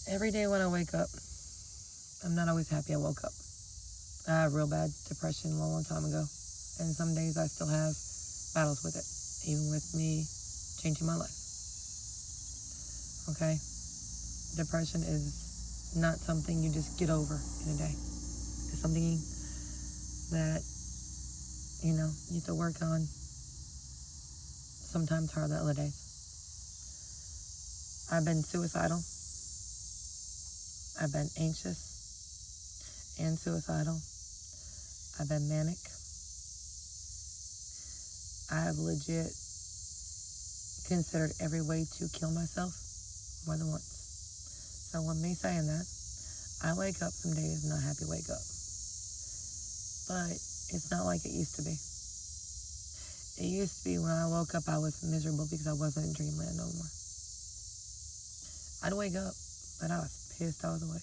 Every day when I wake up, I'm not always happy I woke up. I had real bad depression a long, long time ago. And some days I still have battles with it, even with me changing my life. Okay? Depression is not something you just get over in a day. It's something that, you have to work on sometimes harder than other days. I've been suicidal. I've been anxious and suicidal. I've been manic. I have legit considered every way to kill myself more than once. So when me saying that, I wake up some days not happy wake up. But it's not like it used to be. It used to be when I woke up I was miserable because I wasn't in dreamland no more. I'd wake up, but I was pissed I was awake.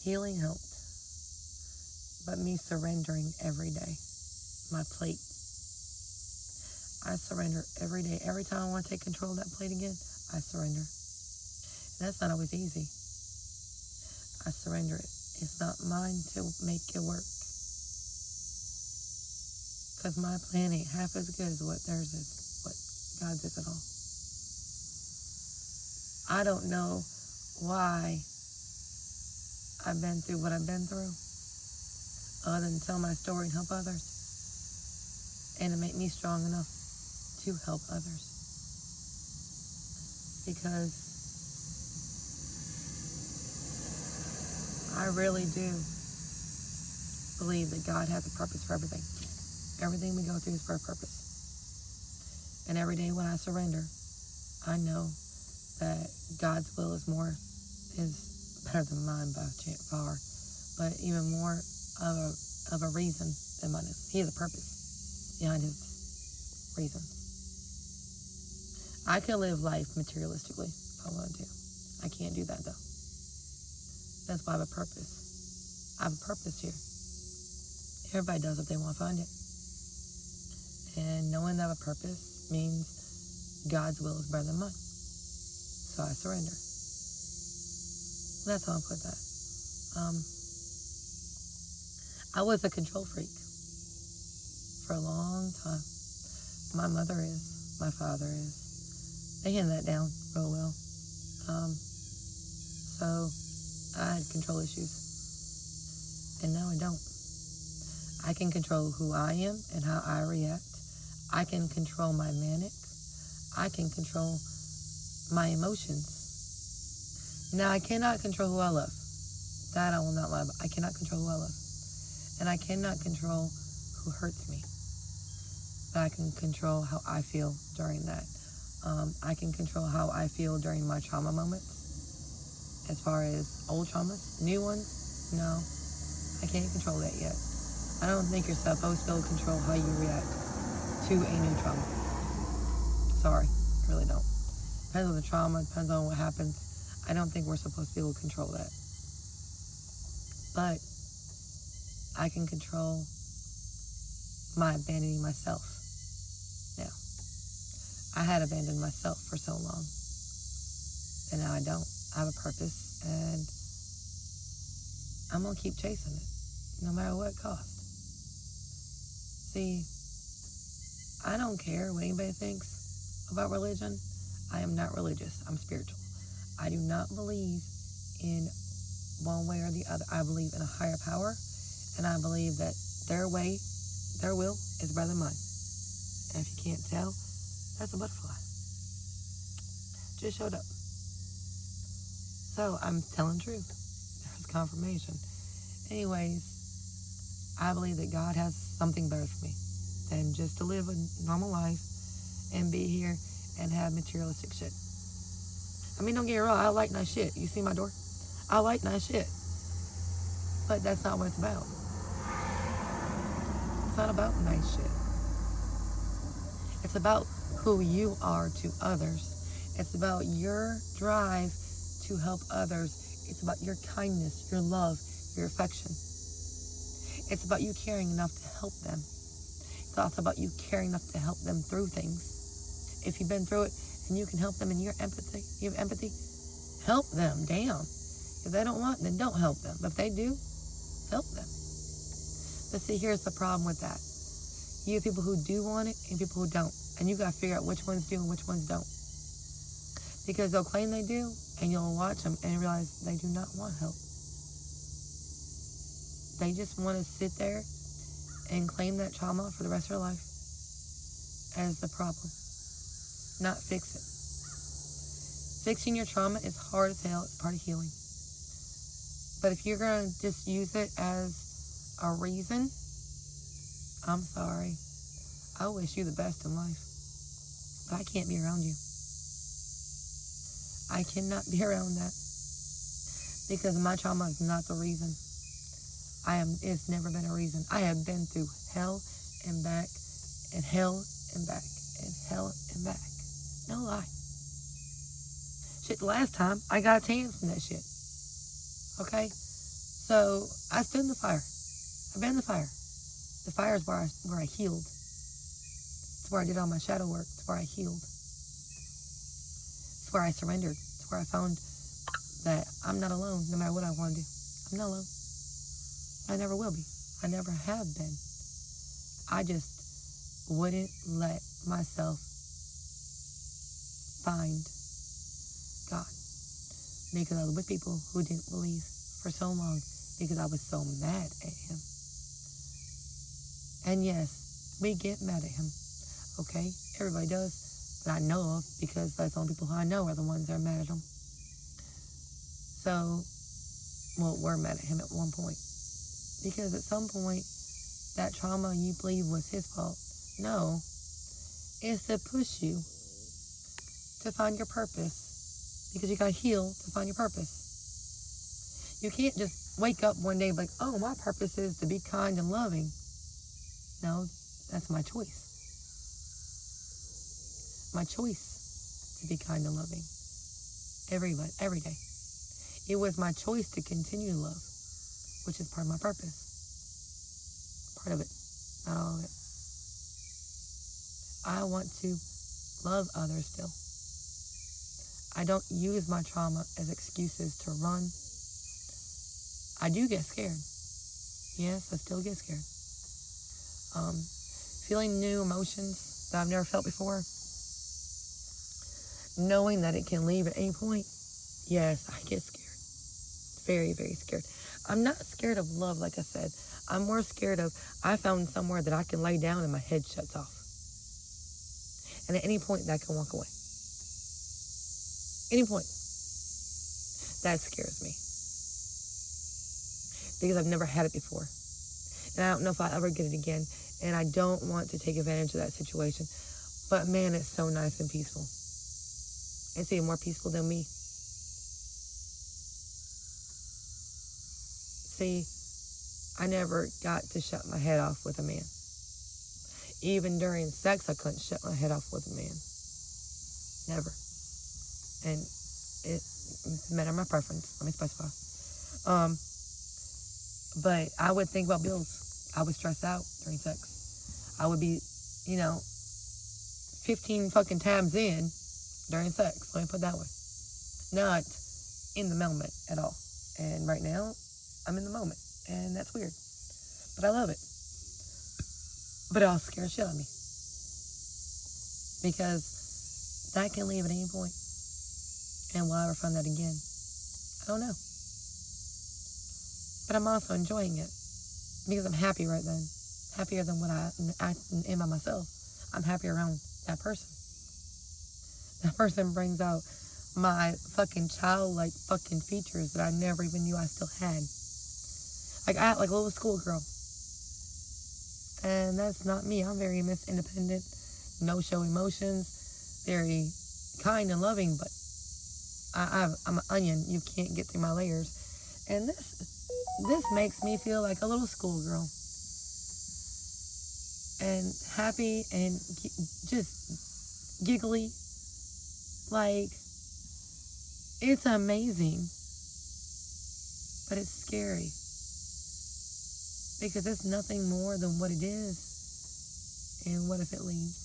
Healing helped, but me surrendering every day. My plate. I surrender every day. Every time I want to take control of that plate again, I surrender. And that's not always easy. I surrender it. It's not mine to make it work. Because my plan ain't half as good as what theirs is, what God's is at all. I don't know why I've been through what I've been through, other than tell my story and help others, and to make me strong enough to help others. Because I really do believe that God has a purpose for everything. Everything we go through is for a purpose. And every day when I surrender, I know that God's will is better than mine by far, but even more of a reason than mine is. He has a purpose behind his reasons. I can live life materialistically if I wanted to. I can't do that though. That's why I have a purpose. I have a purpose here. Everybody does if they want to find it. And knowing that I have a purpose means God's will is better than mine. So I surrender. That's how I put that. I was a control freak for a long time. My mother is. My father is. They handed that down real well. So I had control issues. And now I don't. I can control who I am and how I react. I can control my manic. I can control my emotions. Now, I cannot control who I love. That I will not lie about. I cannot control who I love. And I cannot control who hurts me. But I can control how I feel during that. I can control how I feel during my trauma moments. As far as old traumas, new ones, no. I can't control that yet. I don't think you're supposed to be able to control how you react to a new trauma. Sorry, I really don't. Depends on the trauma, depends on what happens. I don't think we're supposed to be able to control that. But I can control my abandoning myself now. I had abandoned myself for so long. And now I don't. I have a purpose and I'm going to keep chasing it, no matter what it costs. See, I don't care what anybody thinks about religion. I am not religious. I'm spiritual. I do not believe in one way or the other. I believe in a higher power, and I believe that their way, their will, is better than mine. And if you can't tell, that's a butterfly. Just showed up. So I'm telling the truth. There's confirmation. Anyways, I believe that God has something better for me than just to live a normal life and be here and have materialistic shit. I mean, don't get me wrong, I like nice shit. You see my door? I like nice shit. But that's not what it's about. It's not about nice shit. It's about who you are to others. It's about your drive to help others. It's about your kindness, your love, your affection. It's about you caring enough to help them. It's also about you caring enough to help them through things. If you've been through it and you can help them, and you have empathy, help them. Damn. If they don't want, then don't help them. But if they do, help them. But see, here's the problem with that. You have people who do want it and people who don't. And you got to figure out which ones do and which ones don't. Because they'll claim they do, and you'll watch them and realize they do not want help. They just want to sit there and claim that trauma for the rest of their life as the problem, not fix it. Fixing your trauma is hard as hell. It's part of healing. But if you're going to just use it as a reason, I'm sorry. I wish you the best in life. But I can't be around you. I cannot be around that. Because my trauma is not the reason. It's never been a reason. I have been through hell and back, and hell and back, and hell and back. No lie. Shit, the last time I got a tan from that shit. Okay? So I stood in the fire. I've been in the fire. The fire is where I healed. It's where I did all my shadow work. It's where I healed. It's where I surrendered. It's where I found that I'm not alone no matter what I want to do. I'm not alone. I never will be. I never have been. I just wouldn't let myself find God. Because I was with people who didn't believe for so long because I was so mad at him. And yes, we get mad at him. Okay? Everybody does. That I know of, because that's the only people who I know are the ones that are mad at him. So, well, we're mad at him at one point. Because at some point, that trauma you believe was his fault. No. It's to push you to find your purpose. Because you gotta heal to find your purpose. You can't just wake up one day like, oh, my purpose is to be kind and loving. No, that's my choice. My choice to be kind and loving. Every day. It was my choice to continue to love, which is part of my purpose. Part of it, not all of it. I want to love others still. I don't use my trauma as excuses to run. I do get scared. Yes, I still get scared. Feeling new emotions that I've never felt before. Knowing that it can leave at any point. Yes, I get scared. Very, very scared. I'm not scared of love, like I said. I'm more scared of, I found somewhere that I can lay down and my head shuts off. And at any point, that can walk away. Any point. That scares me. Because I've never had it before. And I don't know if I'll ever get it again. And I don't want to take advantage of that situation. But man, it's so nice and peaceful. It's even more peaceful than me. See, I never got to shut my head off with a man. Even during sex, I couldn't shut my head off with a man. Never. And it's a matter of my preference. Let me specify. But I would think about bills. I would stress out during sex. I would be, 15 fucking tabs in during sex. Let me put it that way. Not in the moment at all. And right now, I'm in the moment. And that's weird. But I love it. But it also scares shit out of me. Because that can leave at any point. And will I ever find that again? I don't know. But I'm also enjoying it. Because I'm happy right then. Happier than what I am by myself. I'm happy around that person. That person brings out my fucking childlike fucking features that I never even knew I still had. Like, I act like a little schoolgirl. And that's not me. I'm very independent, no show emotions, very kind and loving, but I'm an onion. You can't get through my layers. And this makes me feel like a little schoolgirl. And happy and just giggly. Like, it's amazing. But it's scary. Because it's nothing more than what it is. And what if it leaves?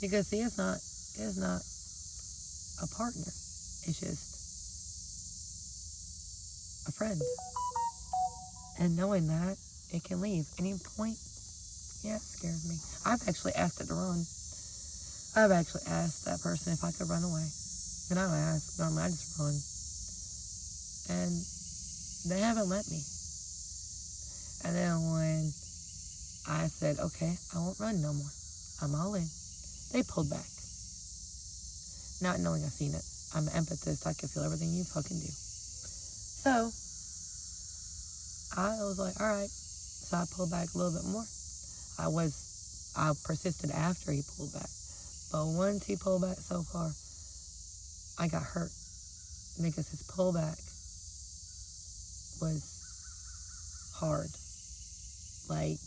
Because see, it's not is not a partner. It's just a friend. And knowing that, it can leave any point, yeah, it scares me. I've actually asked it to run. I've actually asked that person if I could run away. And I don't ask, normally I just run. And they haven't let me. And then when I said, okay, I won't run no more, I'm all in, they pulled back. Not knowing I've seen it. I'm an empathist, I can feel everything you fucking do. So, I was like, alright. So I pulled back a little bit more. I persisted after he pulled back. But once he pulled back so far, I got hurt. Because his pullback was hard. Like,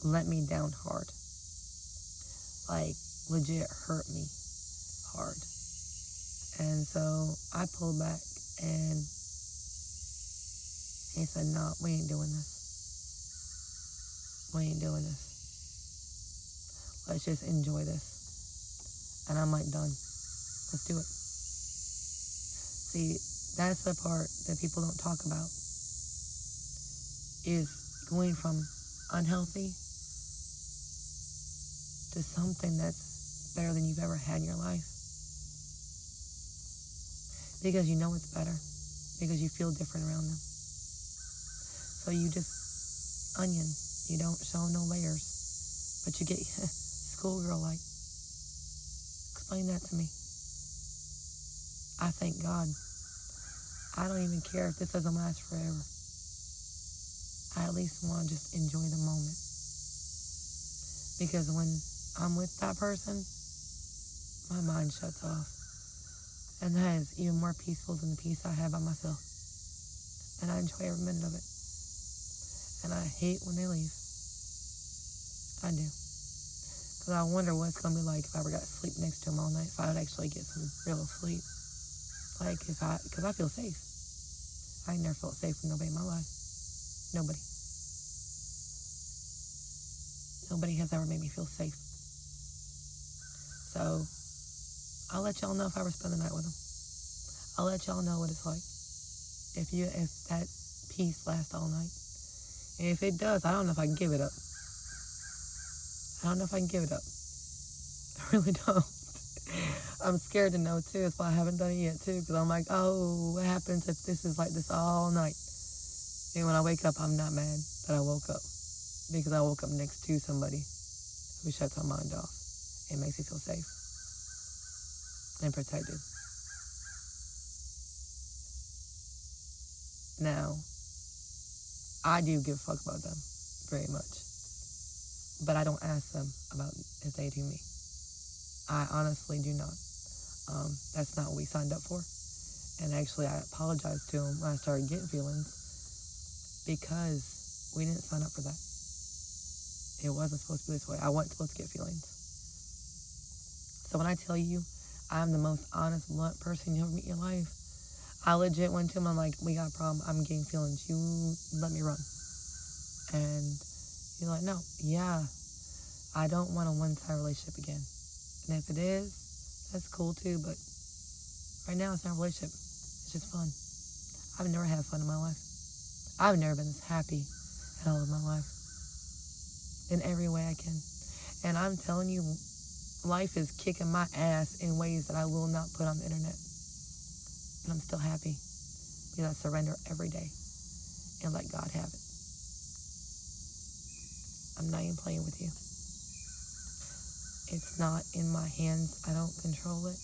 let me down hard. Like, legit hurt me hard. And so I pulled back and he said, no, we ain't doing this. We ain't doing this. Let's just enjoy this. And I'm like, done. Let's do it. See, that's the part that people don't talk about. Is going from unhealthy to something that's better than you've ever had in your life. Because you know it's better. Because you feel different around them. So you just onion. You don't show no layers. But you get schoolgirl-like. Explain that to me. I thank God. I don't even care if this doesn't last forever. I at least want to just enjoy the moment. Because when I'm with that person, my mind shuts off. And that is even more peaceful than the peace I have by myself. And I enjoy every minute of it. And I hate when they leave. I do. Because I wonder what it's going to be like if I ever got to sleep next to them all night. If I would actually get some real sleep. Like, because I feel safe. I ain't never felt safe with nobody in my life. Nobody. Nobody has ever made me feel safe. So, I'll let y'all know if I ever spend the night with them. I'll let y'all know what it's like. If that peace lasts all night. And if it does, I don't know if I can give it up. I don't know if I can give it up. I really don't. I'm scared to know, too. That's why I haven't done it yet, too. Because I'm like, oh, what happens if this is like this all night? And when I wake up, I'm not mad that I woke up. Because I woke up next to somebody who shuts my mind off. It makes me feel safe. And protected. Now, I do give a fuck about them. Very much. But I don't ask them about if they do me. I honestly do not. That's not what we signed up for. And actually, I apologized to them when I started getting feelings because we didn't sign up for that. It wasn't supposed to be this way. I wasn't supposed to get feelings. So when I tell you I'm the most honest, blunt person you ever meet in your life, I legit went to him, I'm like, we got a problem. I'm getting feelings. You let me run. And he's like, no, yeah, I don't want a one-sided relationship again. And if it is, that's cool too, but right now it's not a relationship. It's just fun. I've never had fun in my life. I've never been this happy in all of my life. In every way I can. And I'm telling you, life is kicking my ass in ways that I will not put on the internet. But I'm still happy because I surrender every day and let God have it. I'm not even playing with you. It's not in my hands. I don't control it.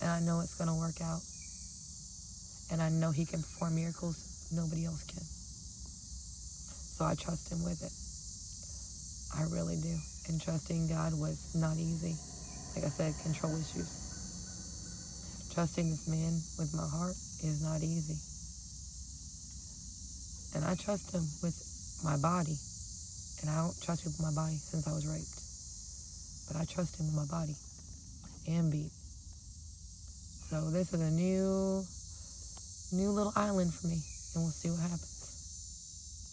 And I know it's going to work out. And I know he can perform miracles nobody else can. So I trust him with it. I really do. And trusting God was not easy. Like I said, control issues. Trusting this man with my heart is not easy. And I trust him with my body. And I don't trust him with my body since I was raped. But I trust him with my body and beat. So this is a new little island for me. And we'll see what happens.